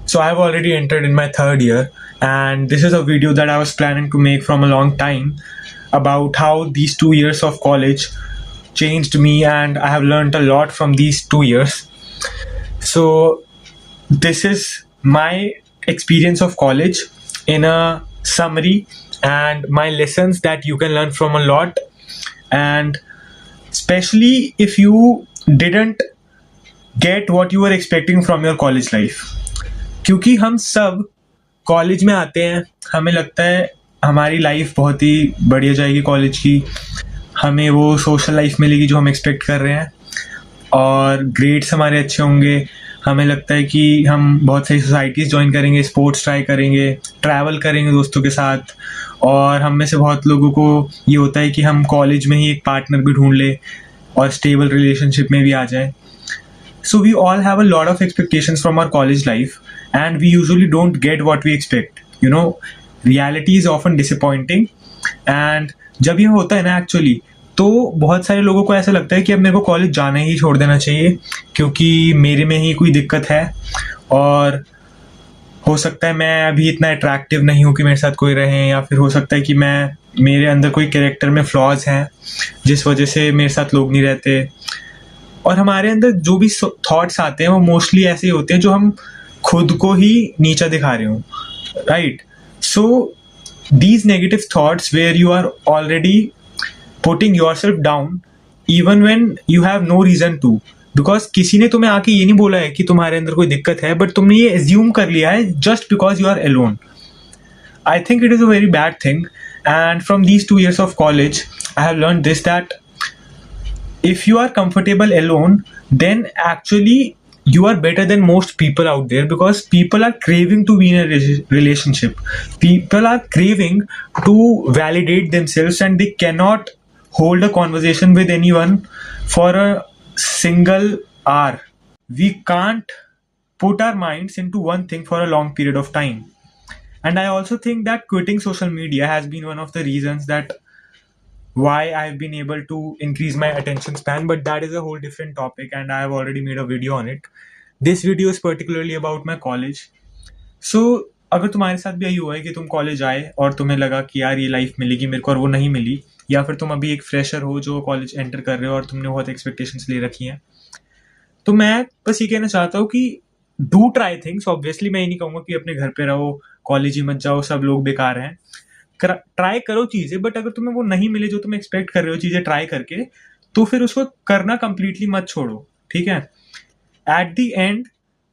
So I've already entered in my third year, and this is a video that I was planning to make from a long time about how these 2 years of college changed me, and I have learned a lot from these 2 years. So this is my experience of college in a summary, and my lessons that you can learn from a lot, and especially if you didn't get what you were expecting from your college life. क्योंकि हम सब college में आते हैं, हमें लगता है हमारी लाइफ बहुत ही बढ़िया जाएगी कॉलेज की, हमें वो सोशल लाइफ मिलेगी जो हम एक्सपेक्ट कर रहे हैं, और ग्रेड्स हमारे अच्छे होंगे, हमें लगता है कि हम बहुत सारी सोसाइटीज़ ज्वाइन करेंगे, स्पोर्ट्स ट्राई करेंगे, ट्रैवल करेंगे दोस्तों के साथ, और हम में से बहुत लोगों को ये होता है कि हम कॉलेज में ही एक पार्टनर भी ढूंढ ले और स्टेबल रिलेशनशिप में भी आ जाए. So we all have a lot of expectations from our college life, and we usually don't get what we expect. Reality is often disappointing, and जब ये होता है ना एक्चुअली, तो बहुत सारे लोगों को ऐसा लगता है कि अब मेरे को कॉलेज जाना ही छोड़ देना चाहिए क्योंकि मेरे में ही कोई दिक्कत है, और हो सकता है मैं अभी इतना अट्रैक्टिव नहीं हूँ कि मेरे साथ कोई रहे, या फिर हो सकता है कि मेरे अंदर कोई कैरेक्टर में फ्लॉज हैं जिस वजह से मेरे साथ लोग नहीं रहते. और हमारे अंदर जो भी थॉट्स आते हैं वो मोस्टली ऐसे ही होते हैं जो हम खुद को ही नीचा दिखा रहे हो, right? So these negative thoughts where you are already putting yourself down even when you have no reason to, because किसी ने तुम्हें आके ये नहीं बोला है कि तुम्हारे अंदर कोई दिक्कत है, बट तुमने ये एज्यूम कर लिया है just because you are alone. I think it is a very bad thing, and from these 2 years of college I have learned this, that if you are comfortable alone, then actually you are better than most people out there, because people are craving to be in a relationship. People are craving to validate themselves, and they cannot hold a conversation with anyone for a single hour. We can't put our minds into one thing for a long period of time. And I also think that quitting social media has been one of the reasons that why I've been able to increase my attention span, but that is a whole different topic, and I have already made a video on it. This video is particularly about my college. So अगर तुम्हारे साथ भी यही हुआ है कि तुम college आए और तुम्हें लगा कि यार ये लाइफ मिलेगी मेरे को और वो नहीं मिली, या फिर तुम अभी एक फ्रेशर हो जो कॉलेज एंटर कर रहे हो और तुमने बहुत एक्सपेक्टेशंस ले रखी हैं, तो मैं बस ये कहना चाहता हूँ कि डू ट्राई थिंग्स. ऑब्वियसली मैं ये नहीं कहूँगा कि अपने घर पे रहो, कॉलेज ही मत जाओ, सब लोग बेकार हैं. ट्राई करो चीज़ें, बट अगर तुम्हें वो नहीं मिले जो तुम एक्सपेक्ट कर रहे हो चीज़ें ट्राई करके, तो फिर उसको करना कंप्लीटली मत छोड़ो, ठीक है? एट द एंड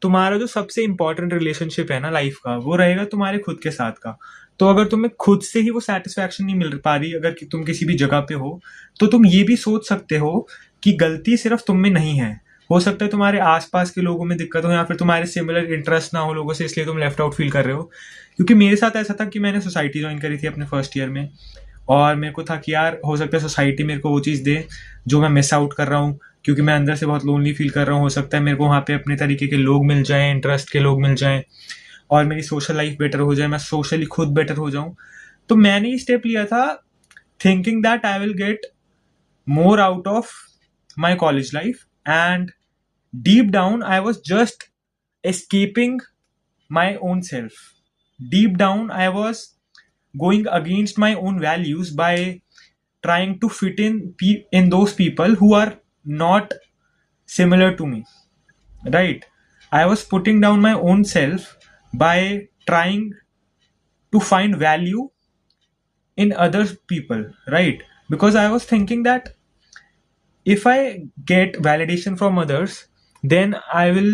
तुम्हारा जो सबसे इंपॉर्टेंट रिलेशनशिप है ना लाइफ का, वो रहेगा तुम्हारे खुद के साथ का. तो अगर तुम्हें खुद से ही वो सेटिस्फैक्शन नहीं मिल पा रही, अगर तुम किसी भी जगह पे हो, तो तुम ये भी सोच सकते हो कि गलती सिर्फ तुम में नहीं है. हो सकता है तुम्हारे आसपास के लोगों में दिक्कत हो, या फिर तुम्हारे सिमिलर इंटरेस्ट ना हो लोगों से, इसलिए तुम लेफ्ट आउट फील कर रहे हो. क्योंकि मेरे साथ ऐसा था कि मैंने सोसाइटी ज्वाइन करी थी अपने फर्स्ट ईयर में, और मेरे को था कि यार हो सकता है सोसाइटी मेरे को वो चीज़ दे जो मैं मिस आउट कर रहा हूँ, क्योंकि मैं अंदर से बहुत लोनली फील कर रहा हूँ. हो सकता है मेरे को वहाँ पे अपने तरीके के लोग मिल जाएं, इंटरेस्ट के लोग मिल जाएं, और मेरी सोशल लाइफ बेटर हो जाए, मैं सोशली खुद बेटर हो जाऊँ. तो मैंने ये स्टेप लिया था thinking that I will get more out of my college life, and deep down I was just escaping my own self. Deep down I was going against my own values by trying to fit in those people who are not similar to me, right? I was putting down my own self by trying to find value in other people, right? Because I was thinking that if I get validation from others, then I will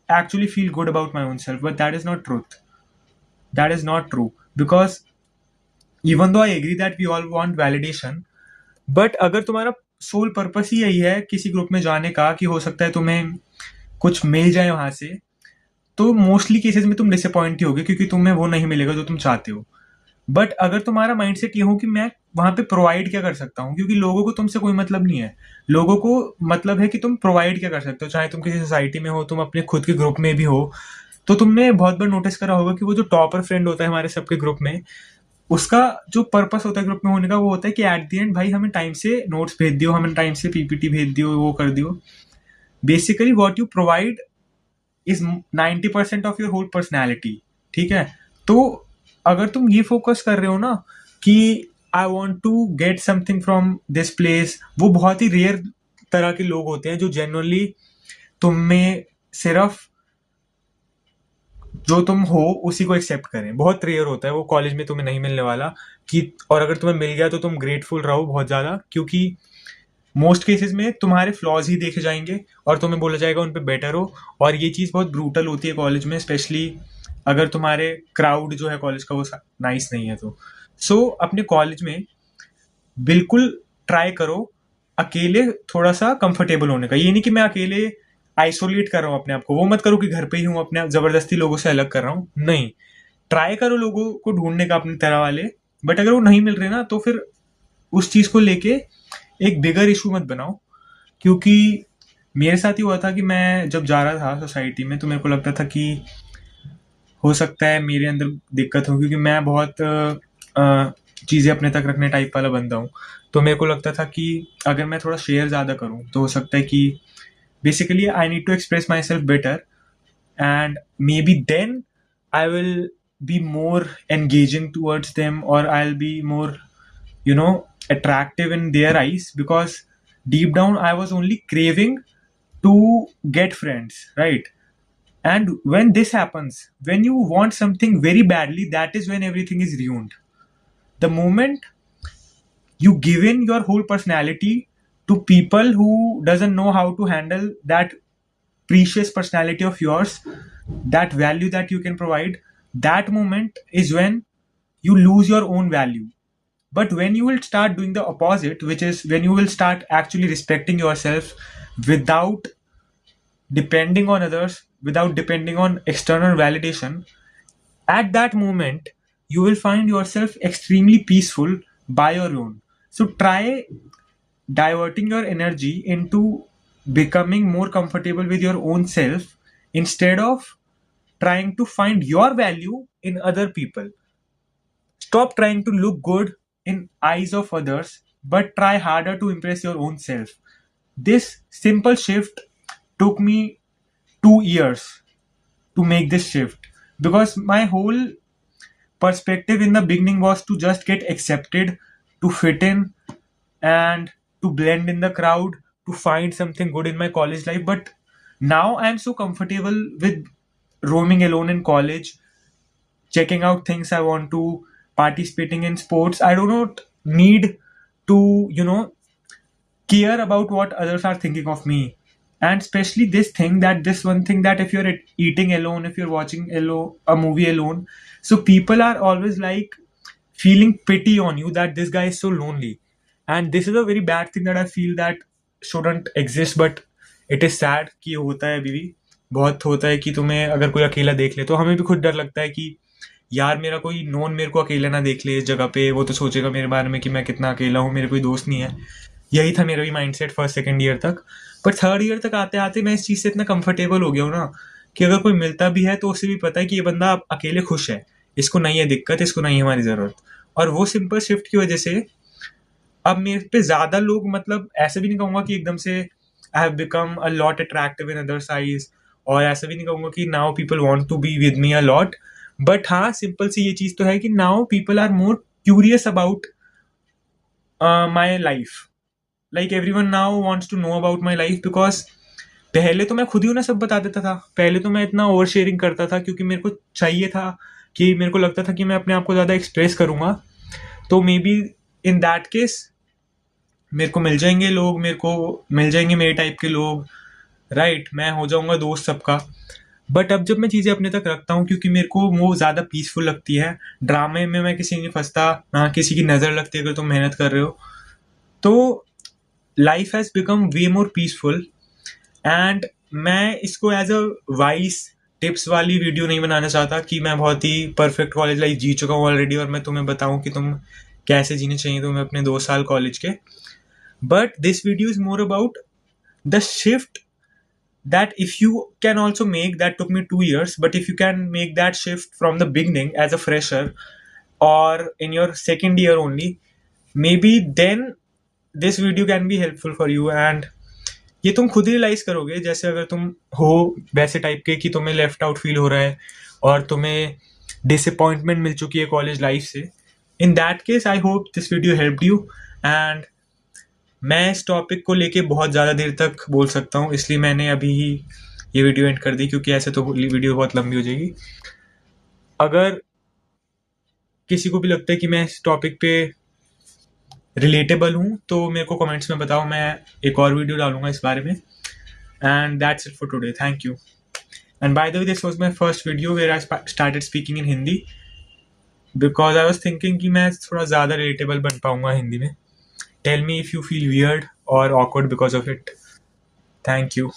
actually feel good about my own self. But that is not truth. That is not true. Because even though I agree that we all want validation, but अगर तुम्हारा soul purpose ही यही है किसी group में जाने का कि हो सकता है तुम्हें कुछ मिल जाए वहाँ से, तो मोस्टली केसेस में तुम डिसअपॉइंट ही होगे क्योंकि तुम्हें वो नहीं मिलेगा जो तुम चाहते हो. बट अगर तुम्हारा माइंडसेट ये हो कि मैं वहाँ पे प्रोवाइड क्या कर सकता हूँ, क्योंकि लोगों को तुमसे कोई मतलब नहीं है, लोगों को मतलब है कि तुम प्रोवाइड क्या कर सकते हो. चाहे तुम किसी सोसाइटी में हो, तुम अपने खुद के ग्रुप में भी हो, तो तुमने बहुत बार नोटिस करा होगा कि वो जो टॉपर फ्रेंड होता है हमारे सबके ग्रुप में, उसका जो पर्पस होता है ग्रुप में होने का, वो होता है कि एट द एंड भाई हमें टाइम से नोट्स भेज दियो, हमें टाइम से पीपीटी भेज दियो, वो कर दियो. Basically what you provide is 90% of your whole personality, ठीक है? तो अगर तुम ये फोकस कर रहे हो ना कि I want to get something from this place, वो बहुत ही रेयर तरह के लोग होते हैं जो जेन्युइनली तुम में सिर्फ जो तुम हो उसी को एक्सेप्ट करें। बहुत रेयर होता है, वो कॉलेज में तुम्हें नहीं मिलने वाला कि, और अगर तुम्हें मिल गया तो तुम ग्रेटफुल रहो बहुत ज़्यादा, क्योंकि मोस्ट केसेस में तुम्हारे फ्लॉज ही देखे जाएंगे और तुम्हें बोला जाएगा उन पे बेटर हो। और ये चीज़ बहुत ब्रूटल होती है कॉलेज में, स्पेशली अगर तुम्हारे क्राउड जो है कॉलेज का वो नाइस नहीं है तो। सो अपने कॉलेज में बिल्कुल ट्राई करो अकेले थोड़ा सा कंफर्टेबल होने का। ये नहीं कि मैं अकेले आइसोलेट कर रहा हूँ अपने आप को, वो मत करो कि घर पे ही हूँ अपने आप जबरदस्ती लोगों से अलग कर रहा हूँ, नहीं। ट्राई करो लोगों को ढूंढने का अपनी तरह वाले, बट अगर वो नहीं मिल रहे ना तो फिर उस चीज़ को लेके एक बिगर इशू मत बनाओ। क्योंकि मेरे साथ ही हुआ था कि मैं जब जा रहा था सोसाइटी में तो मेरे को लगता था कि हो सकता है मेरे अंदर दिक्कत हो, क्योंकि मैं बहुत चीज़ें अपने तक रखने टाइप वाला बंदा हूँ। तो मेरे को लगता था कि अगर मैं थोड़ा शेयर ज़्यादा करूँ तो हो सकता है कि basically I need to express myself better, and maybe then I will be more engaging towards them, or I'll be more, attractive in their eyes, because deep down I was only craving to get friends, right? And when this happens, when you want something very badly, that is when everything is ruined. The moment you give in your whole personality to people who doesn't know how to handle that precious personality of yours, that value that you can provide, that moment is when you lose your own value. But when you will start doing the opposite, which is when you will start actually respecting yourself without depending on others, without depending on external validation, at that moment you will find yourself extremely peaceful by your own. So try diverting your energy into becoming more comfortable with your own self instead of trying to find your value in other people. Stop trying to look good in eyes of others, but try harder to impress your own self. This simple shift took me 2 years to make this shift, because my whole perspective in the beginning was to just get accepted, to fit in, and to blend in the crowd, to find something good in my college life. But now I'm so comfortable with roaming alone in college, checking out things I want to, participating in sports. I do not need to, care about what others are thinking of me. And especially this one thing that if you're eating alone, if you're watching alone, a movie alone, so people are always like feeling pity on you that this guy is so lonely. And this is a very bad thing that I feel that shouldn't exist, but it is sad कि होता है अभी भी। बहुत होता है कि तुम्हें अगर कोई अकेला देख ले तो हमें भी खुद डर लगता है कि यार मेरा कोई नोन मेरे को अकेला ना देख ले इस जगह पे, वो तो सोचेगा मेरे बारे में कि मैं कितना अकेला हूँ, मेरे कोई दोस्त नहीं है। यही था मेरा भी माइंडसेट फर्स्ट सेकंड ईयर तक। पर थर्ड ईयर तक आते आते मैं इस चीज़ से इतना कंफर्टेबल हो गया हूँ ना कि अगर कोई मिलता भी है तो उसे भी पता है कि ये बंदा अकेले खुश है, इसको नहीं है दिक्कत, इसको नहीं है हमारी ज़रूरत। और वो सिंपल शिफ्ट की वजह से अब मेरे पे ज़्यादा लोग, मतलब ऐसे भी नहीं कहूँगा कि एकदम से I have become a lot attractive in other size, और ऐसा भी नहीं कहूँगा कि now people want to be with me a lot. But हाँ, सिंपल सी ये चीज़ तो है कि now people are more curious about my life. Like everyone now wants to know about my life, because पहले तो मैं खुद ही उन्हें सब बता देता था। पहले तो मैं इतना ओवर शेयरिंग करता था क्योंकि मेरे को चाहिए था कि मेरे को लगता था कि मैं अपने आप को ज़्यादा एक्सप्रेस करूँगा तो may be in that case मेरे को मिल जाएंगे लोग, मेरे को मिल जाएंगे मेरे टाइप के लोग, राइट, मैं हो जाऊंगा दोस्त सबका। बट अब जब मैं चीज़ें अपने तक रखता हूँ क्योंकि मेरे को वो ज़्यादा पीसफुल लगती है, ड्रामे में मैं किसी नहीं फंसता, ना किसी की नज़र लगती अगर तुम मेहनत कर रहे हो, तो life has become way more peaceful. And मैं इसको एज अ वाइस टिप्स वाली वीडियो नहीं बनाना चाहता कि मैं बहुत ही परफेक्ट कॉलेज लाइफ जी चुका हूँ ऑलरेडी और मैं तुम्हें बताऊँ कि तुम कैसे जीने चाहिए तुम्हें अपने 2 साल कॉलेज के। But this video is more about the shift that if you can also make, that took me 2 years, but if you can make that shift from the beginning as a fresher or in your second year only, maybe then this video can be helpful for you and ये तुम खुद ही realise करोगे, जैसे अगर तुम हो वैसे type के कि तुम्हें लेफ्ट आउट फील हो रहा है और तुम्हें डिसअपॉइंटमेंट मिल चुकी है कॉलेज लाइफ से. In that case I hope this video helped you. And मैं इस टॉपिक को लेके बहुत ज़्यादा देर तक बोल सकता हूँ, इसलिए मैंने अभी ही ये वीडियो एंड कर दी, क्योंकि ऐसे तो वीडियो बहुत लंबी हो जाएगी. अगर किसी को भी लगता है कि मैं इस टॉपिक पे रिलेटेबल हूँ तो मेरे को कमेंट्स में बताओ, मैं एक और वीडियो डालूंगा इस बारे में. And that's it for today. Thank you. And by the way, this was my first video where I started speaking in Hindi, because I was thinking कि मैं थोड़ा ज़्यादा रिलेटेबल बन पाऊंगा हिंदी में. Tell me if you feel weird or awkward because of it. Thank you.